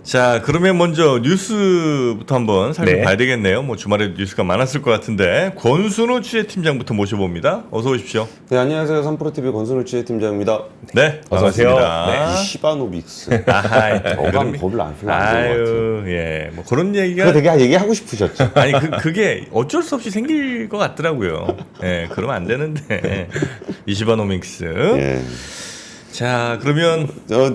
자, 그러면 먼저 뉴스부터 한번 살펴봐야 네. 되겠네요. 뭐 주말에 뉴스가 많았을 것 같은데 권순우 취재팀장부터 모셔봅니다. 어서 오십시오. 네, 안녕하세요. 3프로TV 권순우 취재팀장입니다. 네, 어서 오세요. 반갑습니다. 이 시바노믹스. 아하, 어감 법을 안 쓰면 안 되는 것 같아요. 아유, 예, 뭐 그런 얘기가 그거 되게 얘기하고 싶으셨죠? 아니 그게 어쩔 수 없이 생길 것 같더라고요. 예, 그러면 안 되는데 이시바노믹스. 예. 자, 그러면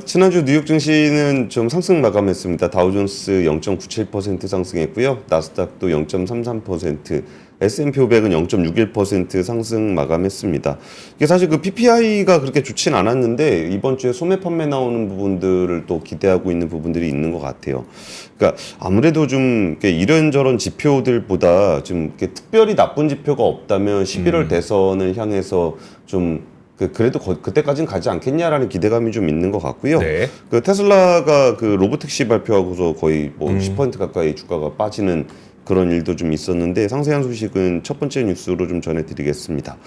지난주 뉴욕 증시는 좀 상승 마감했습니다. 다우존스 0.97% 상승했고요. 나스닥도 0.33%, S&P 500은 0.61% 상승 마감했습니다. 이게 사실 그 PPI가 그렇게 좋진 않았는데 이번 주에 소매 판매 나오는 부분들을 또 기대하고 있는 부분들이 있는 것 같아요. 그러니까 아무래도 좀 이런저런 지표들보다 좀 이렇게 특별히 나쁜 지표가 없다면 11월 대선을 향해서 좀 그래도 그때까지는 가지 않겠냐라는 기대감이 좀 있는 것 같고요. 네. 그 테슬라가 그 로보택시 발표하고서 거의 뭐 10% 가까이 주가가 빠지는 그런 일도 좀 있었는데 상세한 소식은 첫 번째 뉴스로 좀 전해드리겠습니다.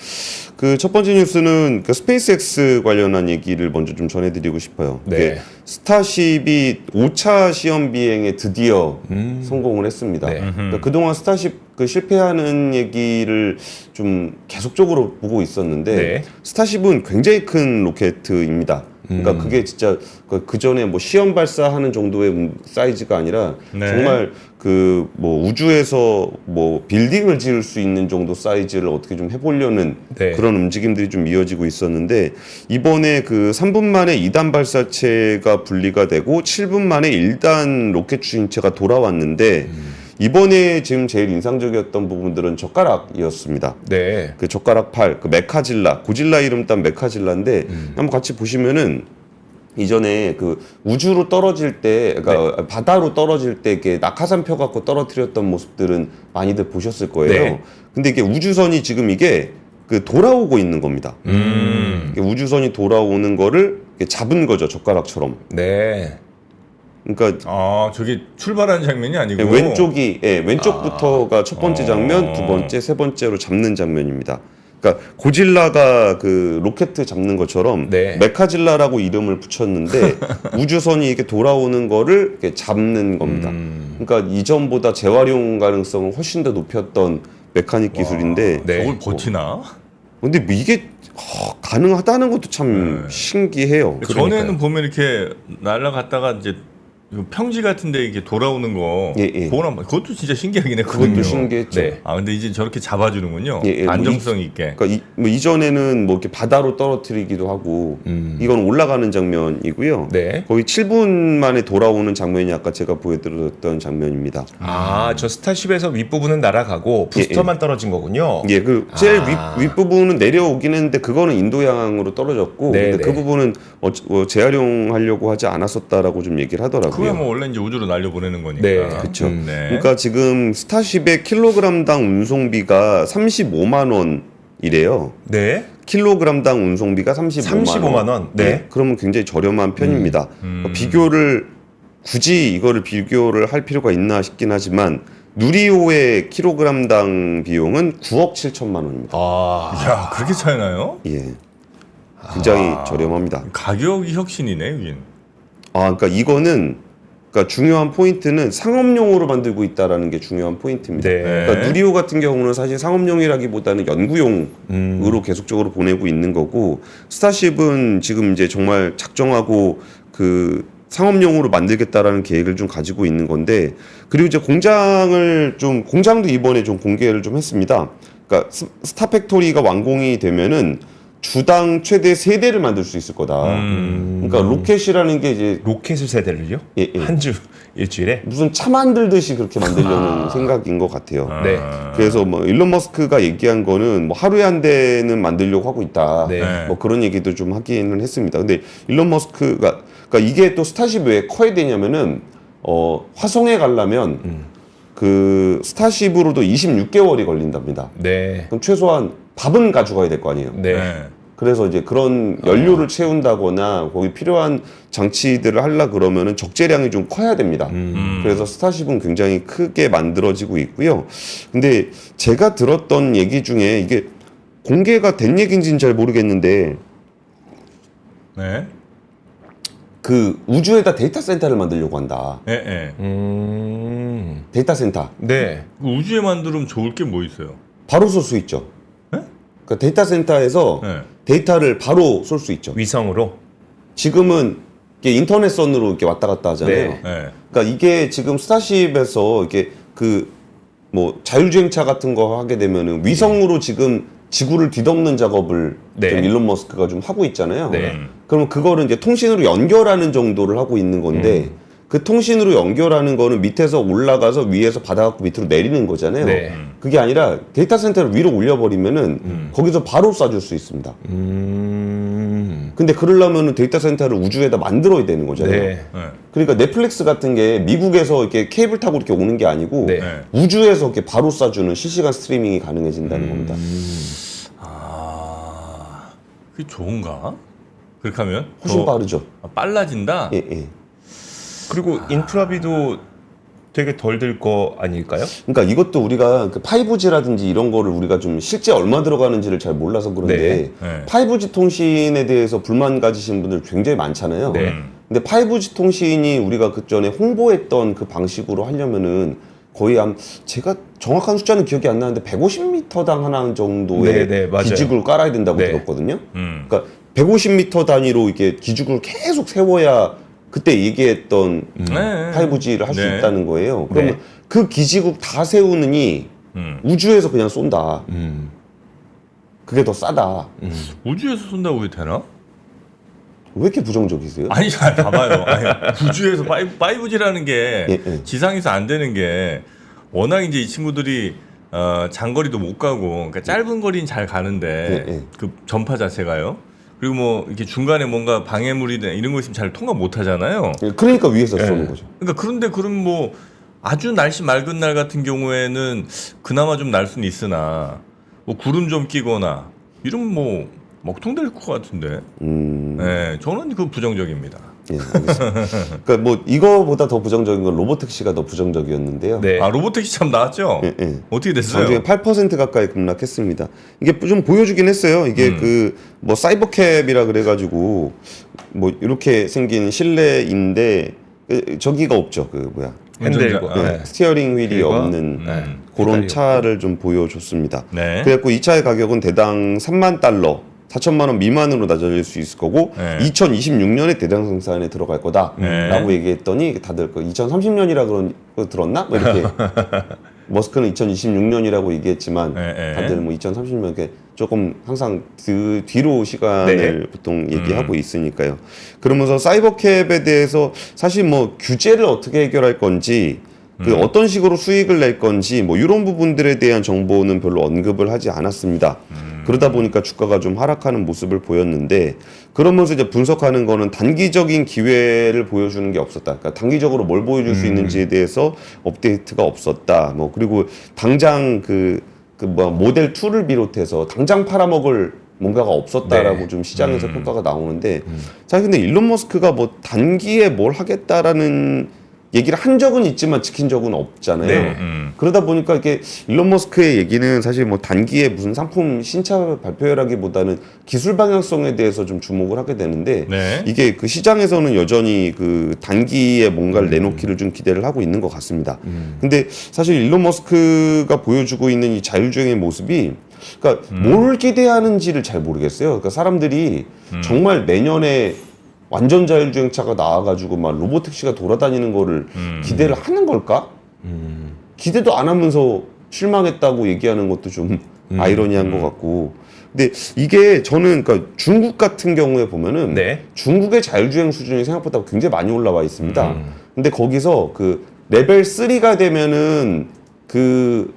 그 첫 번째 뉴스는 그 스페이스X 관련한 얘기를 먼저 좀 전해드리고 싶어요. 네. 스타쉽이 5차 시험 비행에 드디어 성공을 했습니다. 네. 그러니까 그동안 스타쉽 그 실패하는 얘기를 좀 계속적으로 보고 있었는데 네. 스타쉽은 굉장히 큰 로켓입니다. 그러니까 그게 진짜 그 전에 뭐 시험 발사하는 정도의 사이즈가 아니라 네. 정말 그 뭐 우주에서 뭐 빌딩을 지을 수 있는 정도 사이즈를 어떻게 좀 해보려는 네. 그런 움직임들이 좀 이어지고 있었는데 이번에 그 3분 만에 2단 발사체가 분리가 되고 7분 만에 1단 로켓 추진체가 돌아왔는데 이번에 지금 제일 인상적이었던 부분들은 젓가락이었습니다. 네. 그 젓가락 팔, 그 메카질라, 고질라 이름 딴 메카질라인데 한번 같이 보시면은 이전에 그 우주로 떨어질 때, 그러니까 바다로 떨어질 때 이렇게 낙하산 펴 갖고 떨어뜨렸던 모습들은 많이들 보셨을 거예요. 네. 근데 이게 우주선이 지금 이게 그 돌아오고 있는 겁니다. 이게 우주선이 돌아오는 거를 이렇게 잡은 거죠, 젓가락처럼. 네. 그러니까 아, 저게 출발하는 장면이 아니고 왼쪽이 왼쪽부터가 첫 번째 장면, 두 번째, 세 번째로 잡는 장면입니다. 그러니까 고질라가 그 로켓 잡는 것처럼 네. 메카질라라고 이름을 붙였는데 우주선이 이렇게 돌아오는 거를 이렇게 잡는 겁니다. 그러니까 이전보다 재활용 가능성을 훨씬 더 높였던 메카닉 기술인데 네. 저걸 버티나? 근데 뭐 이게 가능하다는 것도 참 신기해요. 전에는 보면 이렇게 날아갔다가 이제 평지 같은데 이게 돌아오는 거, 예. 그것도 진짜 신기하긴 했거든요. 그것도 신기했죠. 네. 아, 근데 이제 저렇게 잡아주는군요. 예, 뭐 안정성 있게. 그러니까 뭐 이전에는 뭐 이렇게 바다로 떨어뜨리기도 하고 이건 올라가는 장면이고요. 네. 거의 7분 만에 돌아오는 장면이 아까 제가 보여드렸던 장면입니다. 아, 저 스타쉽에서 윗부분은 날아가고 부스터만 떨어진 거군요. 예, 그 제일 아. 윗부분은 내려오긴 했는데 그거는 인도 양으로 떨어졌고 네, 근데 네. 그 부분은 재활용하려고 하지 않았었다라고 좀 얘기를 하더라고요. 그게 뭐 원래 이제 우주로 날려보내는 거니까. 네, 그쵸. 네. 그러니까 지금 스타쉽의 킬로그램당 운송비가 35만 원이래요. 네. 킬로그램당 운송비가 35만 원. 네. 그러면 굉장히 저렴한 편입니다. 굳이 이거를 비교를 할 필요가 있나 싶긴 하지만 누리호의 킬로그램당 비용은 9억 7천만 원입니다. 아. 야, 그렇게 차이나요? 예. 굉장히 저렴합니다. 가격이 혁신이네, 여긴. 그러니까 이거는 그러니까 중요한 포인트는 상업용으로 만들고 있다라는 게 중요한 포인트입니다. 네. 그러니까 누리호 같은 경우는 사실 상업용이라기보다는 연구용으로 계속적으로 보내고 있는 거고 스타쉽은 지금 이제 정말 작정하고 그 상업용으로 만들겠다라는 계획을 좀 가지고 있는 건데 그리고 이제 공장도 이번에 좀 공개를 좀 했습니다. 그러니까 스타팩토리가 완공이 되면은 주당 최대 3대를 만들 수 있을 거다. 그러니까 로켓이라는 게 이제 로켓을 세대를요? 예. 한 주 일주일에? 무슨 차 만들듯이 그렇게 만들려는 생각인 것 같아요. 네. 그래서 뭐 일론 머스크가 얘기한 거는 뭐 하루에 한 대는 만들려고 하고 있다. 네. 뭐 그런 얘기도 좀 하기는 했습니다. 근데 일론 머스크가 그러니까 이게 또 스타쉽이 왜 커야 되냐면은 화성에 가려면 그 스타쉽으로도 26개월이 걸린답니다. 네. 그럼 최소한 밥은 가져가야 될 거 아니에요. 네. 그래서 이제 그런 연료를 채운다거나 거기 필요한 장치들을 하려 그러면은 적재량이 좀 커야 됩니다. 그래서 스타쉽은 굉장히 크게 만들어지고 있고요. 근데 제가 들었던 얘기 중에 이게 공개가 된 얘기인지는 잘 모르겠는데 네. 그 우주에다 데이터 센터를 만들려고 한다. 예, 예. 데이터 센터. 네. 우주에 만들면 좋을 게 뭐 있어요? 바로 쏠 수 있죠. 네? 그러니까 데이터 센터에서 네. 데이터를 바로 쏠 수 있죠. 위성으로. 지금은 이게 인터넷선으로 이렇게 왔다 갔다 하잖아요. 네. 예. 그러니까 이게 지금 스타쉽에서 이렇게 그 뭐 자율주행차 같은 거 하게 되면은 위성으로 지금 지구를 뒤덮는 작업을 네. 좀 일론 머스크가 좀 하고 있잖아요. 네. 그러면 그거를 이제 통신으로 연결하는 정도를 하고 있는 건데 그 통신으로 연결하는 거는 밑에서 올라가서 위에서 받아갖고 밑으로 내리는 거잖아요. 네. 그게 아니라 데이터 센터를 위로 올려버리면은 거기서 바로 쏴줄 수 있습니다. 근데 그러려면은 데이터 센터를 우주에다 만들어야 되는 거잖아요. 네. 예. 그러니까 넷플릭스 같은 게 미국에서 이렇게 케이블 타고 이렇게 오는 게 아니고 네. 우주에서 이렇게 바로 쏴주는 실시간 스트리밍이 가능해진다는 겁니다. 아, 그게 좋은가? 그렇게 하면 훨씬 더 빠르죠. 빨라진다. 예, 예. 그리고 인프라비도 되게 덜 들 거 아닐까요? 그러니까 이것도 우리가 그 5G라든지 이런 거를 우리가 좀 실제 얼마 들어가는지를 잘 몰라서 그런데 네. 5G 통신에 대해서 불만 가지신 분들 굉장히 많잖아요. 네. 근데 5G 통신이 우리가 그 전에 홍보했던 그 방식으로 하려면은 거의 제가 정확한 숫자는 기억이 안 나는데 150m당 하나 정도의 네, 네, 맞아요. 기지국을 깔아야 된다고 네. 들었거든요. 그러니까 150m 단위로 이렇게 기지국을 계속 세워야 그때 얘기했던 네. 5G를 할 수 네. 있다는 거예요. 그러면 네. 그 기지국 다 세우느니 우주에서 그냥 쏜다. 그게 더 싸다. 우주에서 쏜다고 해도 되나? 왜 이렇게 부정적이세요? 아니, 잘 봐봐요. 아니, 우주에서 5G라는 게 예, 예. 지상에서 안 되는 게 워낙 이제 이 친구들이 장거리도 못 가고 그러니까 짧은 거리는 잘 가는데 예, 예. 그 전파 자체가요. 그리고 뭐 이렇게 중간에 뭔가 방해물이나 이런 거 있으면 잘 통과 못 하잖아요. 그러니까 위에서 쏘는 거죠. 그러니까 그런데 그럼 뭐 아주 날씨 맑은 날 같은 경우에는 그나마 좀 날 수는 있으나 뭐 구름 좀 끼거나 이러면 뭐 먹통될 것 같은데. 네, 저는 그 부정적입니다. 예, 알겠습니다. 그러니까 뭐 이거보다 더 부정적인 건 로보택시가 더 부정적이었는데요. 네. 아, 로보택시 참 나왔죠? 예, 예. 어떻게 됐어요? 장중에 8% 가까이 급락했습니다. 이게 좀 보여주긴 했어요. 이게 그 뭐 사이버캡이라 그래가지고 뭐 이렇게 생긴 실내인데 저기가 없죠. 그 뭐야 핸들과 운전자, 네, 스티어링 휠이 휠과, 없는 네, 그런 페달이 차를 좀 보여줬습니다. 네. 그래갖고 이 차의 가격은 대당 3만 달러, 4천만 원 미만으로 낮아질 수 있을 거고 네. 2026년에 대량 생산에 들어갈 거다라고 네. 얘기했더니 다들 그 2030년이라 그런 거 들었나? 뭐 이렇게 머스크는 2026년이라고 얘기했지만 네, 네. 다들 뭐 2030년 이렇게 조금 항상 뒤로 시간을 네. 보통 얘기하고 있으니까요. 그러면서 사이버캡에 대해서 사실 뭐 규제를 어떻게 해결할 건지 그 어떤 식으로 수익을 낼 건지 뭐 이런 부분들에 대한 정보는 별로 언급을 하지 않았습니다. 그러다 보니까 주가가 좀 하락하는 모습을 보였는데 그러면서 이제 분석하는 거는 단기적인 기회를 보여주는 게 없었다. 그러니까 단기적으로 뭘 보여줄 수 있는지에 대해서 업데이트가 없었다. 뭐 그리고 당장 뭐 모델 2를 비롯해서 당장 팔아먹을 뭔가가 없었다라고 네. 좀 시장에서 평가가 나오는데 사실 근데 일론 머스크가 뭐 단기에 뭘 하겠다라는 얘기를 한 적은 있지만 지킨 적은 없잖아요. 네. 그러다 보니까 이게 일론 머스크의 얘기는 사실 뭐 단기에 무슨 상품 신차 발표라기보다는 기술 방향성에 대해서 좀 주목을 하게 되는데 네. 이게 그 시장에서는 여전히 그 단기에 뭔가를 내놓기를 좀 기대를 하고 있는 것 같습니다. 근데 사실 일론 머스크가 보여주고 있는 이 자율주행의 모습이 그러니까 뭘 기대하는지를 잘 모르겠어요. 그러니까 사람들이 정말 내년에 완전 자율주행차가 나와가지고 막 로보택시가 돌아다니는 거를 기대를 하는 걸까? 기대도 안 하면서 실망했다고 얘기하는 것도 좀 아이러니한 것 같고. 근데 이게 저는 그러니까 중국 같은 경우에 보면은 네. 중국의 자율주행 수준이 생각보다 굉장히 많이 올라와 있습니다. 근데 거기서 그 레벨 3가 되면은 그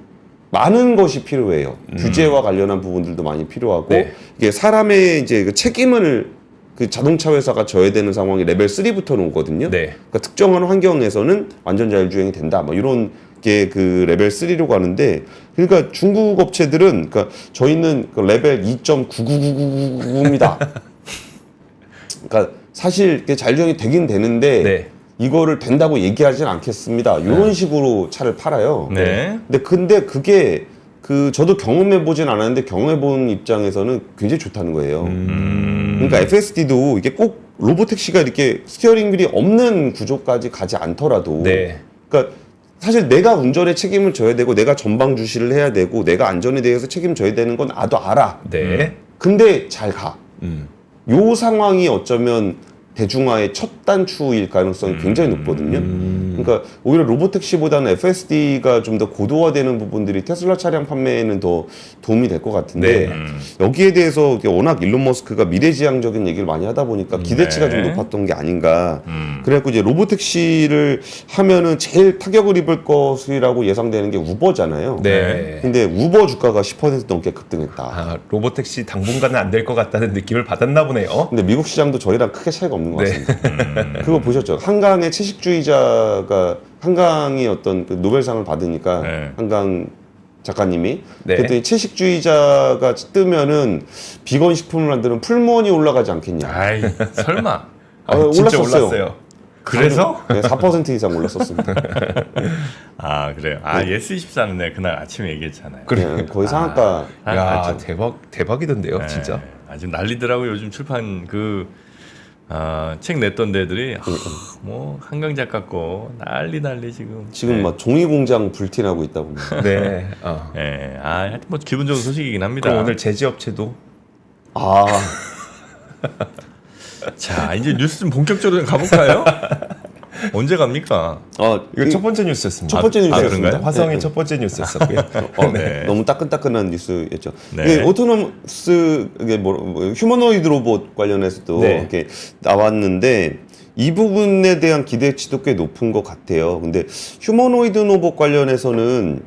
많은 것이 필요해요. 규제와 관련한 부분들도 많이 필요하고 네. 이게 사람의 이제 그 책임을 그 자동차 회사가 져야 되는 상황이 레벨 3부터는 오거든요. 네. 그러니까 특정한 환경에서는 완전 자율주행이 된다. 뭐 이런 게 그 레벨 3로 가는데 그러니까 중국 업체들은 그러니까 저희는 그 레벨 2.99999입니다. 그러니까 사실 이게 자율주행이 되긴 되는데 네. 이거를 된다고 얘기하진 않겠습니다. 이런 식으로 차를 팔아요. 네. 근데 그게 그 저도 경험해 보진 않았는데 경험해 본 입장에서는 굉장히 좋다는 거예요. 그러니까 FSD도 이게 꼭 로보택시가 이렇게 스티어링 휠이 없는 구조까지 가지 않더라도 네. 그러니까 사실 내가 운전에 책임을 져야 되고 내가 전방 주시를 해야 되고 내가 안전에 대해서 책임져야 되는 건 나도 알아. 네. 근데 잘 가. 음. 요 상황이 어쩌면 대중화의 첫 단추일 가능성이 굉장히 높거든요. 그러니까 오히려 로보택시보다는 FSD가 좀 더 고도화되는 부분들이 테슬라 차량 판매에는 더 도움이 될 것 같은데 네. 여기에 대해서 이게 워낙 일론 머스크가 미래지향적인 얘기를 많이 하다 보니까 기대치가 네. 좀 높았던 게 아닌가. 그래갖고 이제 로보택시를 하면은 제일 타격을 입을 것이라고 예상되는 게 우버잖아요. 네. 근데 우버 주가가 10% 넘게 급등했다. 아, 로보택시 당분간은 안 될 것 같다는 느낌을 받았나 보네요. 근데 미국 시장도 저희랑 크게 차이가 없는 것 네. 같습니다. 그거 보셨죠? 한강의 채식주의자가 한강이 어떤 그 노벨상을 받으니까 네. 한강 작가님이 네. 그랬더니 채식주의자가 뜨면은 비건 식품을 만드는 풀무원이 올라가지 않겠냐? 아이 설마. 진짜 올랐었어요. 올랐어요. 그래서? 네, 4% 이상 올랐었습니다. 아 그래요. 아 예스24는 내가 그날 아침에 얘기했잖아요. 그냥 거의 상한가. 야, 맞죠. 대박이던데요, 네, 진짜. 아주 난리더라고 요즘 출판 책 냈던 데들이 뭐 한강 작가 거 난리 지금. 지금 막 종이 공장 불티나고 있다 보면. 네. 예, 하여튼 뭐 기분 좋은 소식이긴 합니다. 그럼 오늘 제지업체도 아, 자 이제 뉴스 좀 본격적으로 가볼까요? 언제 갑니까? 이거 첫 번째 뉴스였습니다. 첫 번째 뉴스였습니다. 그런가요? 화성의 네, 첫 번째 뉴스였었고요. 네. 너무 따끈따끈한 뉴스였죠. 네. 이게 오토노머스 이게 휴머노이드 로봇 관련해서도 네. 이렇게 나왔는데 이 부분에 대한 기대치도 꽤 높은 것 같아요. 근데 휴머노이드 로봇 관련해서는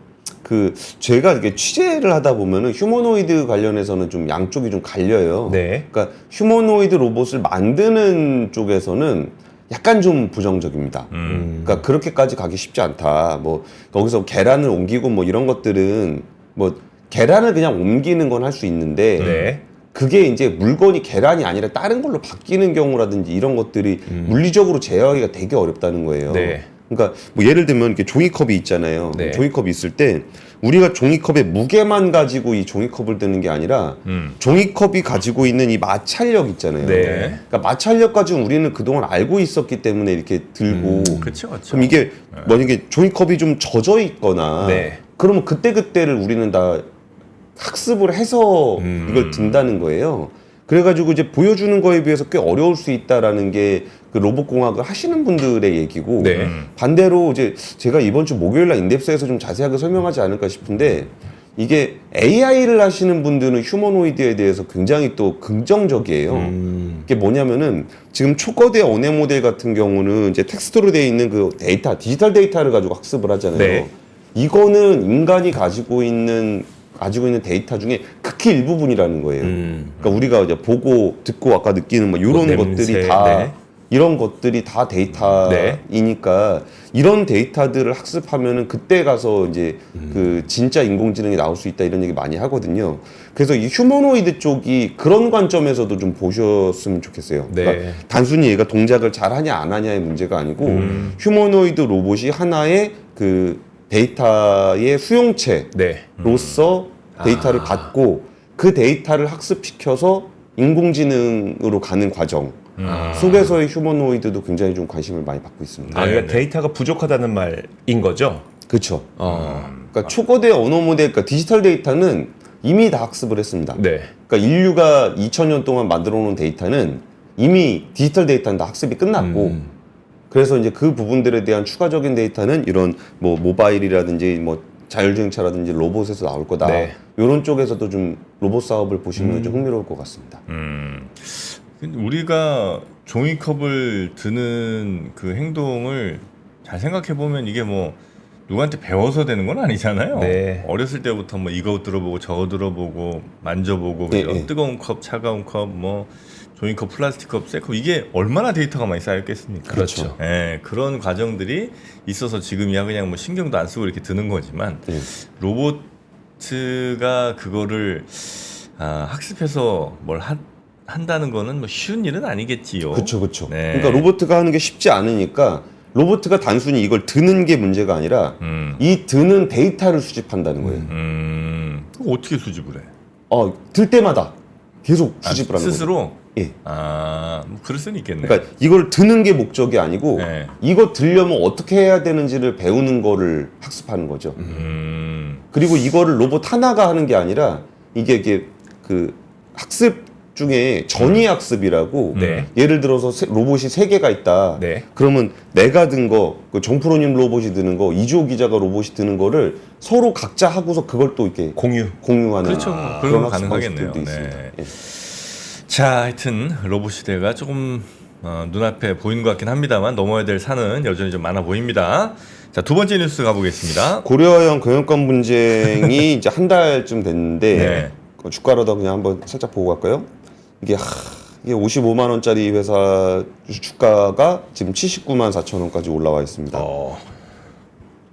제가 이렇게 취재를 하다 보면은 휴머노이드 관련해서는 좀 양쪽이 좀 갈려요. 네. 그러니까 휴머노이드 로봇을 만드는 쪽에서는 약간 좀 부정적입니다. 그러니까 그렇게까지 가기 쉽지 않다. 뭐 거기서 계란을 옮기고 뭐 이런 것들은 뭐 계란을 그냥 옮기는 건 할 수 있는데 네. 그게 이제 물건이 계란이 아니라 다른 걸로 바뀌는 경우라든지 이런 것들이 물리적으로 제어하기가 되게 어렵다는 거예요. 네. 그러니까 뭐 예를 들면 이렇게 종이컵이 있잖아요. 네. 종이컵이 있을 때 우리가 종이컵의 무게만 가지고 이 종이컵을 드는 게 아니라 종이컵이 가지고 있는 이 마찰력 있잖아요. 네. 그러니까 마찰력 가지고 우리는 그동안 알고 있었기 때문에 이렇게 들고 그렇죠. 그럼 이게 만약에 종이컵이 좀 젖어 있거나 네. 그러면 그때그때를 우리는 다 학습을 해서 이걸 든다는 거예요. 그래가지고 이제 보여주는 거에 비해서 꽤 어려울 수 있다라는 게 그 로봇공학을 하시는 분들의 얘기고 네. 반대로 이제 제가 이번 주 목요일날 인덱스에서 좀 자세하게 설명하지 않을까 싶은데 이게 AI를 하시는 분들은 휴머노이드에 대해서 굉장히 또 긍정적이에요. 이게 뭐냐면은 지금 초거대 언어 모델 같은 경우는 이제 텍스트로 되어 있는 그 데이터, 디지털 데이터를 가지고 학습을 하잖아요. 네. 이거는 인간이 가지고 있는 데이터 중에 극히 일부분이라는 거예요. 그러니까 우리가 이제 보고 듣고 아까 느끼는 뭐 이런 냄새, 것들이 다 네. 이런 것들이 다 데이터이니까 이런 데이터들을 학습하면은 그때 가서 이제 그 진짜 인공지능이 나올 수 있다 이런 얘기 많이 하거든요. 그래서 이 휴머노이드 쪽이 그런 관점에서도 좀 보셨으면 좋겠어요. 네. 그러니까 단순히 얘가 동작을 잘 하냐 안 하냐의 문제가 아니고 휴머노이드 로봇이 하나의 그 데이터의 수용체로서 네. 데이터를 받고 그 데이터를 학습시켜서 인공지능으로 가는 과정 속에서의 휴머노이드도 굉장히 좀 관심을 많이 받고 있습니다. 그러니까 네. 데이터가 부족하다는 말인 거죠? 그렇죠. 그러니까 초거대 언어 모델, 그러니까 디지털 데이터는 이미 다 학습을 했습니다. 네. 그러니까 인류가 2000년 동안 만들어 놓은 데이터는 이미 디지털 데이터는 다 학습이 끝났고 그래서 이제 그 부분들에 대한 추가적인 데이터는 이런 뭐 모바일이라든지 뭐 자율주행차라든지 로봇에서 나올 거다. 네. 이런 쪽에서도 좀 로봇 사업을 보시면 좀 흥미로울 것 같습니다. 근데 우리가 종이컵을 드는 그 행동을 잘 생각해 보면 이게 뭐 누구한테 배워서 되는 건 아니잖아요. 네. 어렸을 때부터 뭐 이거 들어보고 저거 들어보고 만져보고 네, 그죠? 네. 뜨거운 컵, 차가운 컵, 뭐 종이컵, 플라스틱 컵, 새 컵 이게 얼마나 데이터가 많이 쌓였겠습니까? 그렇죠. 예, 그런 과정들이 있어서 지금이야 그냥 뭐 신경도 안 쓰고 이렇게 드는 거지만 네. 로봇가 그거를 학습해서 뭘 한다는 거는 뭐 쉬운 일은 아니겠지요. 그렇죠, 그렇죠. 네. 그러니까 로봇가 하는 게 쉽지 않으니까 로봇가 단순히 이걸 드는 게 문제가 아니라 이 드는 데이터를 수집한다는 거예요. 그거 어떻게 수집을 해? 들 때마다 계속 수집을 하는 거예요. 스스로? 예. 뭐 그럴 수는 있겠네. 그러니까 이걸 드는 게 목적이 아니고 네. 이거 들려면 어떻게 해야 되는지를 배우는 거를 학습하는 거죠. 그리고 이거를 로봇 하나가 하는 게 아니라 이게 그 학습 중에 전위 학습이라고 네. 예를 들어서 로봇이 3개가 있다. 네. 그러면 내가 든 거, 그 정프로님 로봇이 드는 거, 이주호 기자가 로봇이 드는 거를 서로 각자 하고서 그걸 또 이렇게 공유하는 그렇죠. 그런 그런 거 학습 가능하겠네요. 방식들도 있습니다. 네. 예. 자, 하여튼 로봇 시대가 조금 눈앞에 보이는 것 같긴 합니다만 넘어야 될 산은 여전히 좀 많아 보입니다. 자, 두 번째 뉴스 가보겠습니다. 고려형 경영권 분쟁이 이제 한 달쯤 됐는데 네. 그 주가로도 그냥 한번 살짝 보고 갈까요? 이게 55만 원짜리 회사 주가가 지금 79만 4천 원까지 올라와 있습니다.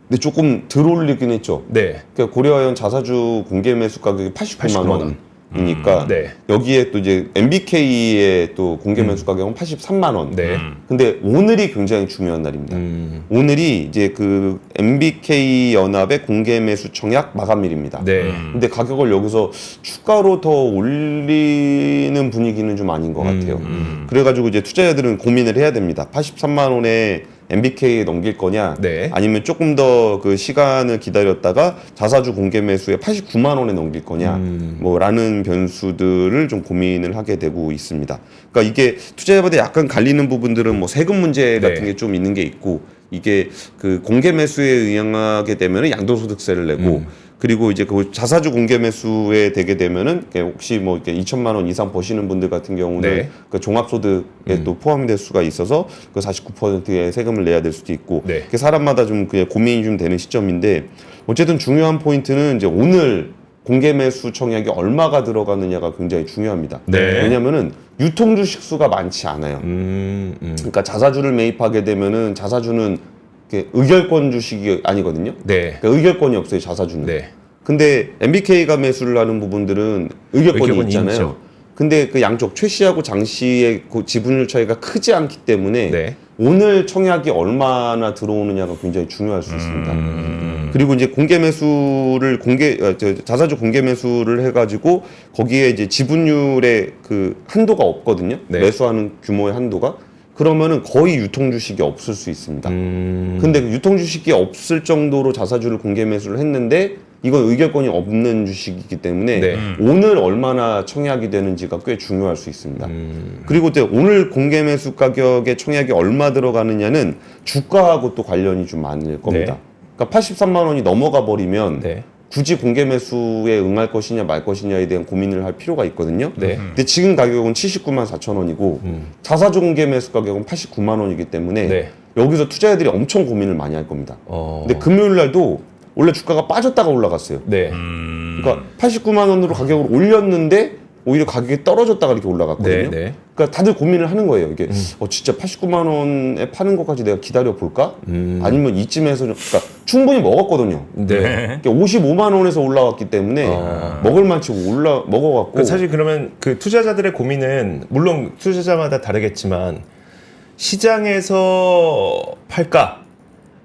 근데 조금 덜 올리긴 했죠. 네. 그러니까 고려형 자사주 공개 매수 가격이 89만 원이니까 네. 여기에 또 이제 MBK의 또 공개 매수 가격은 83만 원. 네. 근데 오늘이 굉장히 중요한 날입니다. 오늘이 이제 그 MBK 연합의 공개 매수 청약 마감일입니다. 네. 근데 가격을 여기서 추가로 더 올리는 분위기는 좀 아닌 것 같아요. 그래가지고 이제 투자자들은 고민을 해야 됩니다. 83만 원에 MBK에 넘길 거냐, 네. 아니면 조금 더 그 시간을 기다렸다가 자사주 공개 매수에 89만 원에 넘길 거냐, 뭐라는 변수들을 좀 고민을 하게 되고 있습니다. 그러니까 이게 투자자마다 약간 갈리는 부분들은 뭐 세금 문제 같은 네. 게 좀 있는 게 있고, 이게 그 공개 매수에 의하게 되면은 양도소득세를 내고, 그리고 이제 그 자사주 공개 매수에 되게 되면은 혹시 뭐 이렇게 2천만 원 이상 버시는 분들 같은 경우는 네. 그 종합소득에 또 포함이 될 수가 있어서 그 49%의 세금을 내야 될 수도 있고, 네. 그게 사람마다 좀 그냥 고민이 좀 되는 시점인데, 어쨌든 중요한 포인트는 이제 오늘 공개 매수 청약이 얼마가 들어가느냐가 굉장히 중요합니다. 네. 왜냐면은 유통 주식 수가 많지 않아요. 그러니까 자사주를 매입하게 되면은 자사주는 이렇게 의결권 주식이 아니거든요. 네. 그러니까 의결권이 없어요, 자사주는. 네. 근데 MBK가 매수를 하는 부분들은 의결권이 있잖아요. 있죠. 근데 그 양쪽 최 씨하고 장 씨의 그 지분율 차이가 크지 않기 때문에 네. 오늘 청약이 얼마나 들어오느냐가 굉장히 중요할 수 있습니다. 그리고 이제 공개 매수를 자사주 공개 매수를 해가지고 거기에 이제 지분율의 그 한도가 없거든요. 네. 매수하는 규모의 한도가. 그러면은 거의 유통 주식이 없을 수 있습니다. 근데 그 유통 주식이 없을 정도로 자사주를 공개 매수를 했는데 이건 의결권이 없는 주식이기 때문에 네. 오늘 얼마나 청약이 되는지가 꽤 중요할 수 있습니다. 그리고 이제 오늘 공개 매수 가격의 청약이 얼마 들어가느냐는 주가하고 또 관련이 좀 많을 겁니다. 네. 그러니까 83만 원이 넘어가 버리면 네. 굳이 공개 매수에 응할 것이냐 말 것이냐에 대한 고민을 할 필요가 있거든요. 네. 근데 지금 가격은 79만 4천 원이고 자사주 공개 매수 가격은 89만 원이기 때문에 네. 여기서 투자자들이 엄청 고민을 많이 할 겁니다. 어. 근데 금요일 날도 원래 주가가 빠졌다가 올라갔어요. 네. 그러니까 89만 원으로 가격을 올렸는데 오히려 가격이 떨어졌다가 이렇게 올라갔거든요. 네. 네. 그러니까 다들 고민을 하는 거예요. 이게 진짜 89만 원에 파는 것까지 내가 기다려 볼까? 아니면 이쯤에서 그러니까 충분히 먹었거든요. 네. 그러니까 55만 원에서 올라왔기 때문에 먹을 만치 먹어갖고 그 사실 그러면 그 투자자들의 고민은 물론 투자자마다 다르겠지만 시장에서 팔까?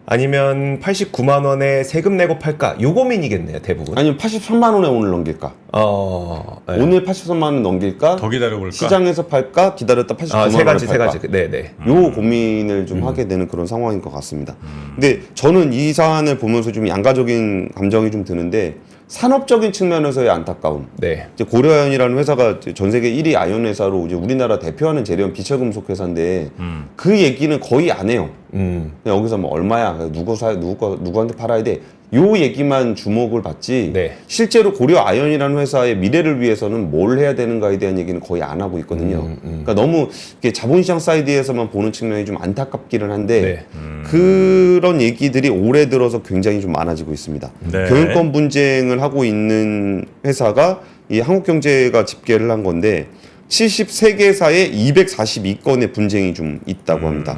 아니면 89만 원에 세금 내고 팔까? 요 고민이겠네요, 대부분. 아니면 83만 원에 오늘 넘길까? 네. 오늘 83만 원 넘길까? 더 기다려볼까? 시장에서 팔까? 기다렸다 89만 원에 세 가지, 세 팔까? 가지. 네, 네. 요 고민을 좀 하게 되는 그런 상황인 것 같습니다. 근데 저는 이 사안을 보면서 좀 양가적인 감정이 좀 드는데 산업적인 측면에서의 안타까움. 네. 이제 고려아연이라는 회사가 전 세계 1위 아연 회사로 이제 우리나라 대표하는 재련 비철금속 회사인데 그 얘기는 거의 안 해요. 그냥 여기서 뭐 얼마야, 누구한테 팔아야 돼. 요 얘기만 주목을 받지. 네. 실제로 고려아연이라는 회사의 미래를 위해서는 뭘 해야 되는가에 대한 얘기는 거의 안 하고 있거든요. 그러니까 너무 이렇게 자본시장 사이드에서만 보는 측면이 좀 안타깝기는 한데 네. 그런 얘기들이 올해 들어서 굉장히 좀 많아지고 있습니다. 네. 경영권 분쟁을 하고 있는 회사가 이 한국경제가 집계를 한 건데 73개사에 242건의 분쟁이 좀 있다고 합니다.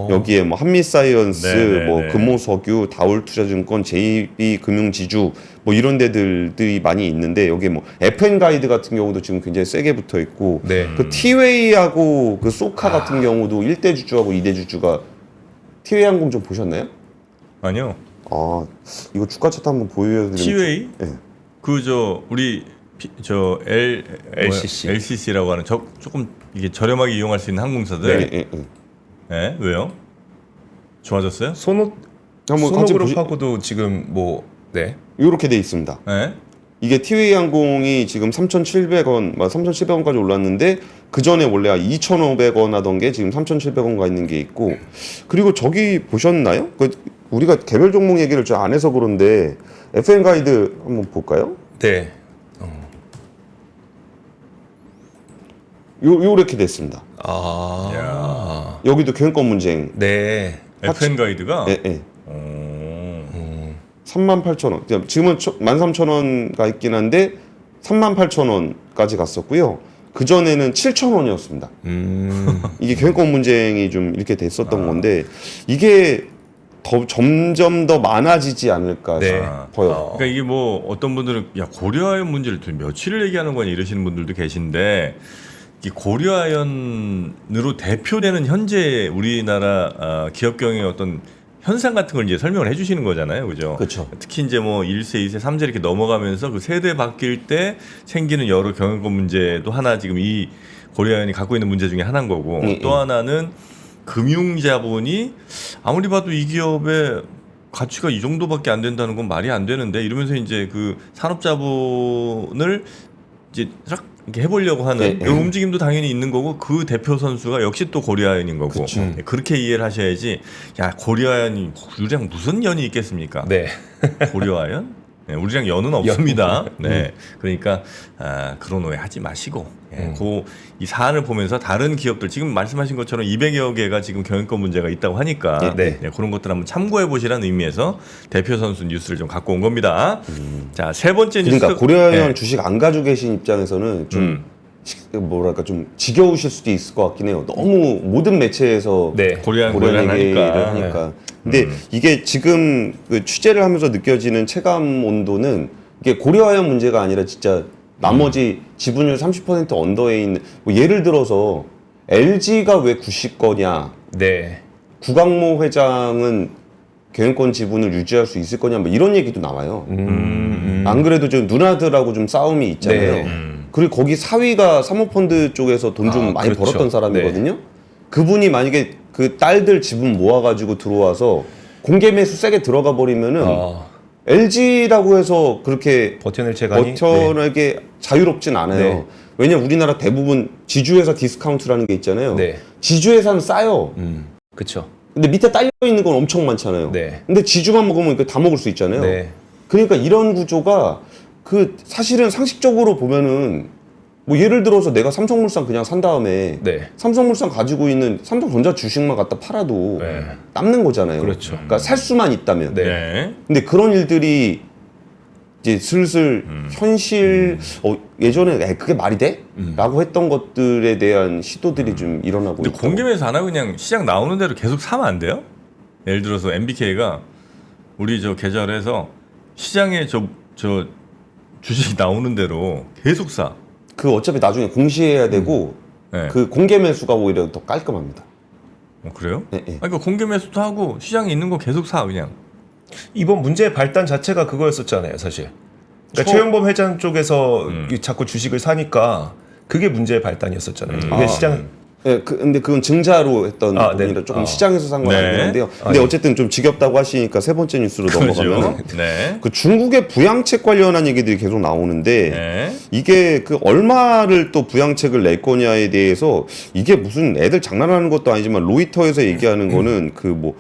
여기에 뭐 한미사이언스, 네네네. 뭐 금호석유, 다올투자증권, JB금융지주 뭐 이런 데들이 많이 있는데 여기에 뭐 FN 같은 경우도 지금 굉장히 세게 붙어 있고 네. 그 티웨이하고 그 소카 같은 경우도 1대 주주하고 2대 주주가 티웨이 항공 좀 보셨나요? 아니요. 아 이거 주가 차트 한번 보여드리면 티웨이? 네. 그 저 우리 LCC라고 하는 조금 이게 저렴하게 이용할 수 있는 항공사들. 예, 예. 네, 왜요? 좋아졌어요? 한번 같이 소노그룹하고도 지금 뭐 네. 이렇게 돼 있습니다. 네. 이게 티웨이 항공이 지금 3,700원, 3,700원까지 올랐는데 그 전에 원래 2,500원 하던 게 지금 3,700원 가 있는 게 있고, 그리고 저기 보셨나요? 우리가 개별 종목 얘기를 좀 안 해서 그런데 FN 가이드 한번 볼까요? 네. 요렇게 됐습니다. 아. 여기도 경영권 문쟁. 네. FN 가이드가 예, 예. 38,000원. 지금은 13,000원 가 있긴 한데 38,000원까지 갔었고요. 그 전에는 7,000원이었습니다. 이게 경영권 문쟁이 좀 이렇게 됐었던 건데 이게 점점 더 많아지지 않을까 네. 싶어요. 그러니까 이게 뭐 어떤 분들은 야 고려아연 문제를 또 며칠을 얘기하는 거니 이러시는 분들도 계신데, 이 고려아연으로 대표되는 현재 우리나라 기업 경영의 어떤 현상 같은 걸 이제 설명을 해주시는 거잖아요, 그죠? 그렇죠. 특히 이제 뭐 1세, 2세, 3세 이렇게 넘어가면서 그 세대 바뀔 때 생기는 여러 경영권 문제도 하나 지금 이 고려아연이 갖고 있는 문제 중에 하나인 거고, 또 하나는 금융자본이 아무리 봐도 이 기업의 가치가 이 정도밖에 안 된다는 건 말이 안 되는데, 이러면서 이제 그 산업자본을 이제 싹 이렇게 해보려고 하는 네, 이런 움직임도 당연히 있는 거고, 그 대표 선수가 역시 또 고려아연인 거고. 네, 그렇게 이해를 하셔야지. 야, 고려아연이 우리랑 무슨 연이 있겠습니까? 네. 고려아연? 네, 우리랑 연은 없습니다. 네, 그러니까 그런 오해 하지 마시고, 이 사안을 보면서 다른 기업들 지금 말씀하신 것처럼 200여 개가 지금 경영권 문제가 있다고 하니까 네. 그런 것들 한번 참고해 보시라는 의미에서 대표 선수 뉴스를 좀 갖고 온 겁니다. 자, 세 번째 뉴스. 그러니까 고려아연 네. 주식 안 가지고 계신 입장에서는 좀 뭐랄까 좀 지겨우실 수도 있을 것 같긴 해요. 너무 모든 매체에서 네. 고려아연 얘기를 하니까. 하니까. 근데 이게 지금 그 취재를 하면서 느껴지는 체감 온도는 이게 고려아연 문제가 아니라 진짜 나머지 지분율 30% 언더에 있는, 뭐 예를 들어서 LG가 왜 90거냐, 네. 구강모 회장은 경영권 지분을 유지할 수 있을 거냐, 뭐 이런 얘기도 나와요. 안 그래도 좀 누나들하고 좀 싸움이 있잖아요. 네. 그리고 거기 사위가 사모펀드 쪽에서 돈 좀 많이 그렇죠. 벌었던 사람이거든요. 그분이 만약에 그 딸들 지분 모아가지고 들어와서 공개 매수 세게 들어가 버리면은 LG라고 해서 그렇게 버텨낼 재간이 버텨내게 자유롭진 않아요. 네. 왜냐 우리나라 대부분 지주회사 디스카운트라는 게 있잖아요. 네. 지주회사는 싸요. 그렇죠. 근데 밑에 딸려 있는 건 엄청 많잖아요. 네. 근데 지주만 먹으면 다 먹을 수 있잖아요. 네. 그러니까 이런 구조가 그 사실은 상식적으로 보면은 뭐 예를 들어서 내가 삼성물산 그냥 산 다음에 네. 삼성물산 가지고 있는 삼성전자 주식만 갖다 팔아도 네. 남는 거잖아요. 그렇죠. 그러니까 살 수만 있다면. 네. 네. 근데 그런 일들이 이제 슬슬 현실 예전에 그게 말이 돼? 라고 했던 것들에 대한 시도들이 좀 일어나고 근데 있고. 공개매수 안 하고 그냥 시장 나오는 대로 계속 사면 안 돼요? 예를 들어서 MBK가 우리 저 계좌를 해서 시장에 저 주식이 나오는 대로 계속 사. 그 어차피 나중에 공시해야 되고 네. 그 공개 매수가 오히려 더 깔끔합니다. 그래요? 네, 네. 그러니까 공개 매수도 하고 시장에 있는 거 계속 사 그냥. 이번 문제의 발단 자체가 그거였었잖아요, 사실. 그러니까 최영범 회장 쪽에서 자꾸 주식을 사니까 그게 문제의 발단이었었잖아요. 이게 시장 네, 근데 그건 증자로 했던 부분이라 네. 조금 시장에서 산 건 네. 아니는데요. 근데 어쨌든 좀 지겹다고 하시니까 세 번째 뉴스로 넘어가면 네. 그 중국의 부양책 관련한 얘기들이 계속 나오는데 네. 이게 그 얼마를 또 부양책을 낼 거냐에 대해서 이게 무슨 애들 장난하는 것도 아니지만 로이터에서 얘기하는 거는 그 뭐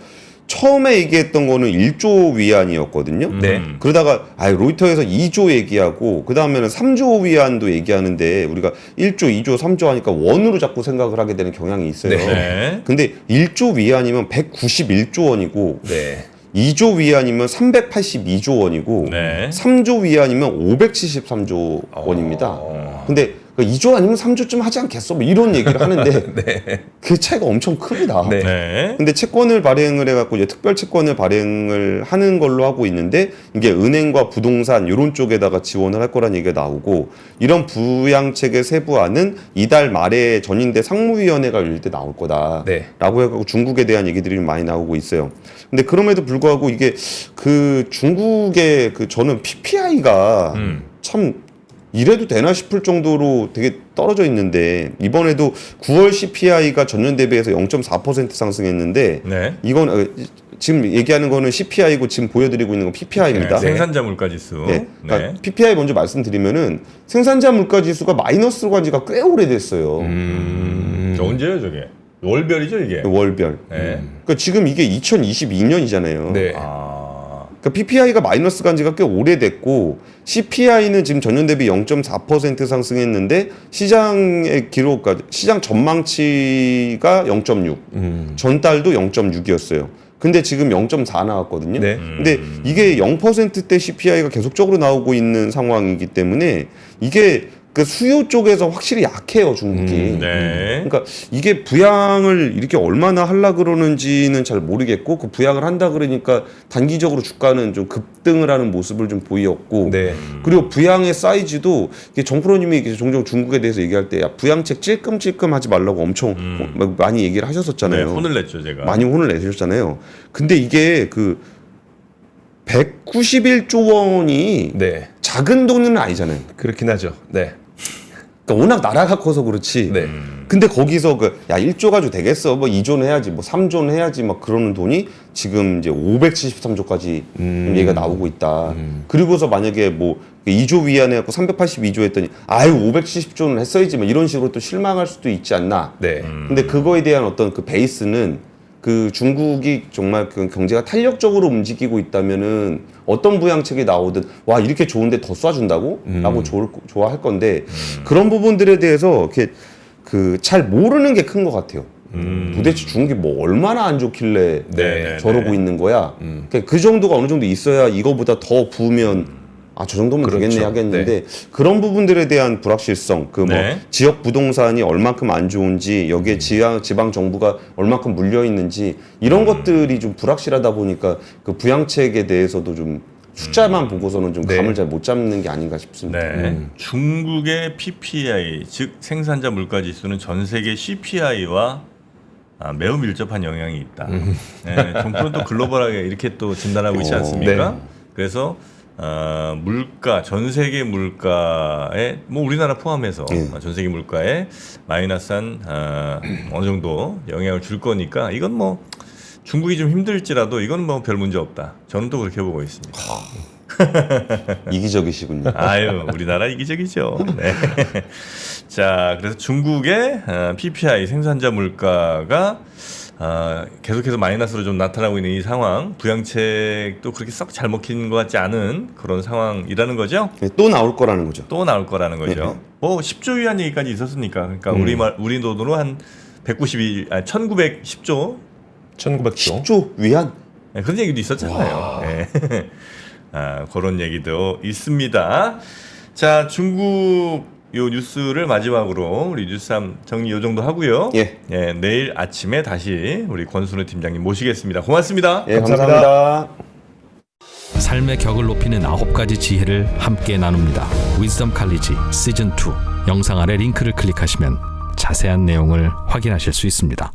처음에 얘기했던 거는 1조 위안이었거든요. 네. 그러다가 로이터에서 2조 얘기하고 그 다음에는 3조 위안도 얘기하는데 우리가 1조, 2조, 3조 하니까 원으로 자꾸 생각을 하게 되는 경향이 있어요. 네. 근데 1조 위안이면 191조 원이고 네. 2조 위안이면 382조 원이고 네. 3조 위안이면 573조 원입니다. 근데 2조 아니면 3조쯤 하지 않겠어? 뭐 이런 얘기를 하는데 그 차이가 엄청 큽니다. 네. 네. 근데 채권을 발행을 해갖고 이제 특별 채권을 발행을 하는 걸로 하고 있는데 이게 은행과 부동산 이런 쪽에다가 지원을 할 거란 얘기가 나오고 이런 부양책의 세부안은 이달 말에 전인대 상무위원회가 열릴 때 나올 거다라고 네. 해갖고 중국에 대한 얘기들이 좀 많이 나오고 있어요. 근데 그럼에도 불구하고 이게 그 중국의 그 저는 PPI가 참 이래도 되나 싶을 정도로 되게 떨어져 있는데 이번에도 9월 CPI가 전년 대비해서 0.4% 상승했는데 네. 이건 지금 얘기하는 거는 CPI고 지금 보여드리고 있는 건 PPI입니다. 네, 생산자 물가지수. 네. 그러니까 PPI 먼저 말씀드리면은 생산자 물가지수가 마이너스로 간 지가 꽤 오래됐어요. 언제요 저게? 월별이죠 이게? 월별. 네. 그러니까 지금 이게 2022년이잖아요. 네. 그러니까 PPI가 마이너스 간 지가 꽤 오래됐고 CPI는 지금 전년 대비 0.4% 상승했는데 시장의 기록, 시장 전망치가 0.6, 전달도 0.6이었어요. 근데 지금 0.4 나왔거든요. 네. 근데 이게 0%대 CPI가 계속적으로 나오고 있는 상황이기 때문에 이게 그 수요 쪽에서 확실히 약해요, 중국이. 네. 그러니까 이게 부양을 이렇게 얼마나 하려 그러는지는 잘 모르겠고 그 부양을 한다 그러니까 단기적으로 주가는 좀 급등을 하는 모습을 좀 보였고 네. 그리고 부양의 사이즈도 이게 정프로님이 종종 중국에 대해서 얘기할 때 야, 부양책 찔끔찔끔 하지 말라고 엄청 많이 얘기를 네, 하셨었잖아요. 혼을 냈죠 제가. 많이 혼을 내셨잖아요. 근데 이게 그 191조 원이 네. 작은 돈은 아니잖아요. 그렇긴 하죠. 네. 그러니까 워낙 나라가 커서 그렇지. 네. 근데 거기서 야 1조 가지고 되겠어. 뭐 2조는 해야지. 뭐 3조는 해야지. 막 그러는 돈이 지금 이제 573조까지 얘기가 나오고 있다. 그리고서 만약에 뭐 2조 위안해 갖고 382조 했더니 아유 570조는 했어야지. 막 이런 식으로 또 실망할 수도 있지 않나. 네. 근데 그거에 대한 어떤 그 베이스는 그 중국이 정말 그 경제가 탄력적으로 움직이고 있다면은 어떤 부양책이 나오든 와 이렇게 좋은데 더 쏴준다고? 라고 좋아할 건데 그런 부분들에 대해서 이렇게 그 잘 모르는 게 큰 것 같아요. 도대체 중국이 뭐 얼마나 안 좋길래 네, 저러고 있는 거야? 그러니까 그 정도가 어느 정도 있어야 이거보다 더 부으면 아, 저 정도면 그렇죠. 되겠네 하겠는데 그런 부분들에 대한 불확실성, 그 뭐 네. 지역 부동산이 얼만큼 안 좋은지 여기에 지방 정부가 얼만큼 물려 있는지 이런 것들이 좀 불확실하다 보니까 그 부양책에 대해서도 좀 숫자만 보고서는 좀 네. 감을 잘 못 잡는 게 아닌가 싶습니다. 네. 중국의 PPI 즉 생산자 물가 지수는 전 세계 CPI와 매우 밀접한 영향이 있다. 네, 정부는 또 글로벌하게 이렇게 또 진단하고 있지 않습니까? 네. 그래서 물가 전 세계 물가에 뭐 우리나라 포함해서 전 세계 물가에 마이너스한 어느 정도 영향을 줄 거니까 이건 뭐 중국이 좀 힘들지라도 이건 뭐 별 문제 없다. 저는 또 그렇게 보고 있습니다. 이기적이시군요. 아유, 우리나라 이기적이죠. 네. 자, 그래서 중국의 PPI 생산자 물가가 계속해서 마이너스로 좀 나타나고 있는 이 상황, 부양책도 그렇게 썩 잘 먹힌 것 같지 않은 그런 상황이라는 거죠. 네, 또 나올 거라는 거죠. 또 나올 거라는 거죠. 뭐 10조 위안 얘기까지 있었으니까, 그러니까 우리 돈으로 한 1910조 1900조. 10조 위안? 네, 그런 얘기도 있었잖아요. 네. 그런 얘기도 있습니다. 자, 중국 요 뉴스를 마지막으로 우리 뉴스3 정리 요 정도 하고요. 예. 내일 아침에 다시 우리 권순우 팀장님 모시겠습니다. 고맙습니다. 예, 감사합니다. 감사합니다. 삶의 격을 높이는 9가지 지혜를 함께 나눕니다. 위즈덤 칼리지 시즌 2 영상 아래 링크를 클릭하시면 자세한 내용을 확인하실 수 있습니다.